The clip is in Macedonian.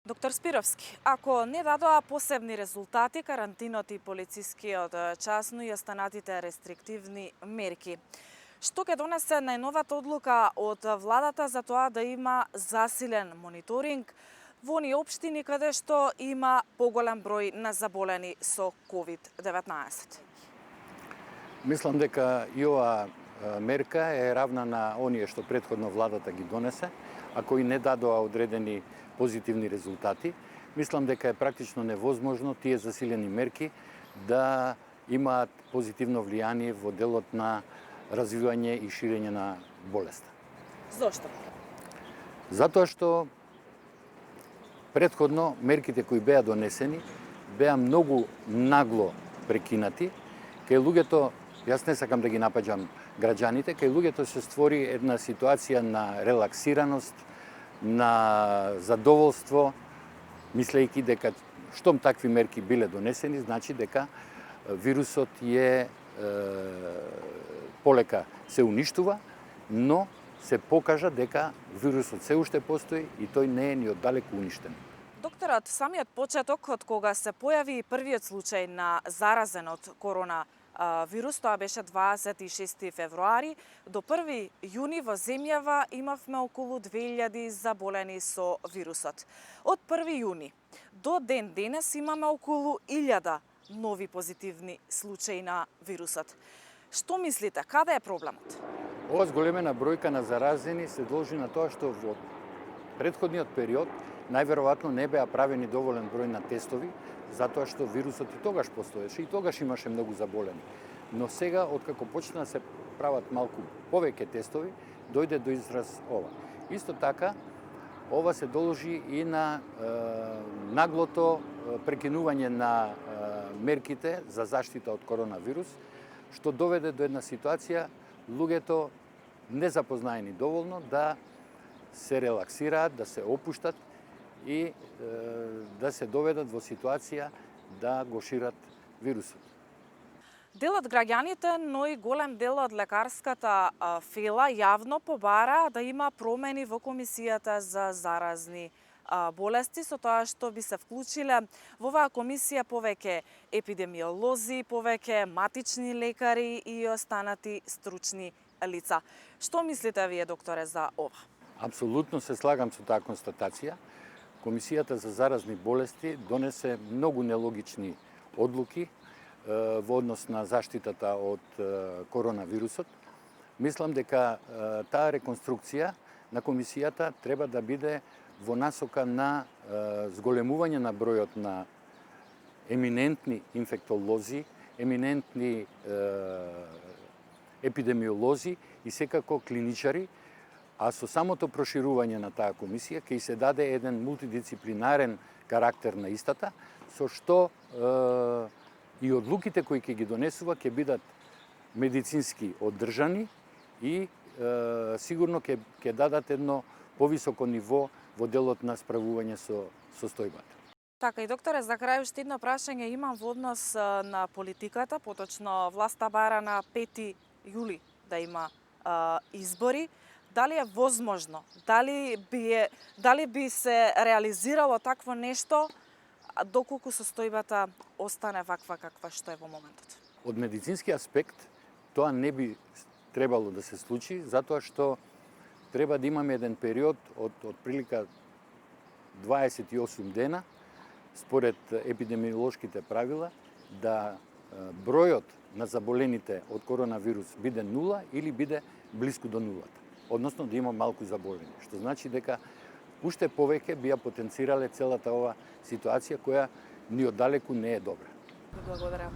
Доктор Спировски, ако не дадоа посебни резултати, карантинот и полицискиот частно и останатите рестриктивни мерки, што ќе донесе најновата одлука од владата за тоа да има засилен мониторинг во оние општини каде што има поголем број на заболени со COVID-19? Мислам дека и оваа мерка е равна на оние што претходно владата ги донесе, ако и не дадоа одредени позитивни резултати. Мислам дека е практично невозможно тие засилени мерки да имаат позитивно влијание во делот на развивање и ширење на болеста. Зошто? Затоа што претходно мерките кои беа донесени беа многу нагло прекинати. Кај луѓето, јас не сакам да ги напаѓам граѓаните, кај луѓето се створи една ситуација на релаксираност, на задоволство, мислејќи дека штом такви мерки биле донесени, значи дека вирусот полека се уништува, но се покажа дека вирусот се уште постои и тој не е ни оддалеку уништен. Докторот, самиот почеток од кога се појави првиот случај на заразен од коронавирус, тоа беше 26 февруари, до 1 јуни во земјава имавме околу 2000 заболени со вирусот. Од 1 јуни до ден денес имаме околу 1000 нови позитивни случаи на вирусот. Што мислите, каде е проблемот? Ова зголемена бројка на заразени се должи на тоа што во претходниот период најверојатно не беа правени доволен број на тестови, затоа што вирусот и тогаш постоеше и тогаш имаше многу заболени. Но сега, откако почна да се прават малку повеќе тестови, дојде до израз ова. Исто така, ова се должи и на наглото прекинување на мерките за заштита од коронавирус, што доведе до една ситуација луѓето незапознаени доволно да се релаксираат, да се опуштат и да се доведат во ситуација да го шират вирусот. Дел од граѓаните, но и голем дел од лекарската фела јавно побара да има промени во Комисијата за заразни болести, со тоа што би се вклучиле во оваа комисија повеќе епидемиолози, повеќе матични лекари и останати стручни лица. Што мислите вие, докторе, за ова? Апсолутно се слагам со таа констатација. Комисијата за заразни болести донесе многу нелогични одлуки во однос на заштитата од коронавирусот. Мислам дека таа реконструкција на комисијата треба да биде во насока на зголемување на бројот на еминентни инфектолози, еминентни епидемиолози и секако клиничари, а со самото проширување на таа комисија ќе се даде еден мултидисциплинарен карактер на истата, со што и одлуките кои ќе ги донесува ќе бидат медицински оддржани и сигурно ќе дадат едно повисоко ниво во делот на справување со состојбата. Така и докторе, за крај уште едно прашање имам во однос на политиката, поточно власта бара на 5 јули да има избори. Дали е возможно? Дали би се реализирало такво нешто доколку состојбата остане ваква каква што е во моментот? Од медицински аспект тоа не би требало да се случи, затоа што треба да имаме еден период од прилика 28 дена, според епидемиолошките правила, да бројот на заболените од коронавирус биде 0 или биде блиску до нулата. Односно да има малку заболени, што значи дека уште повеќе би ја потенцирале целата ова ситуација која ни оддалеку не е добра. Благодарам.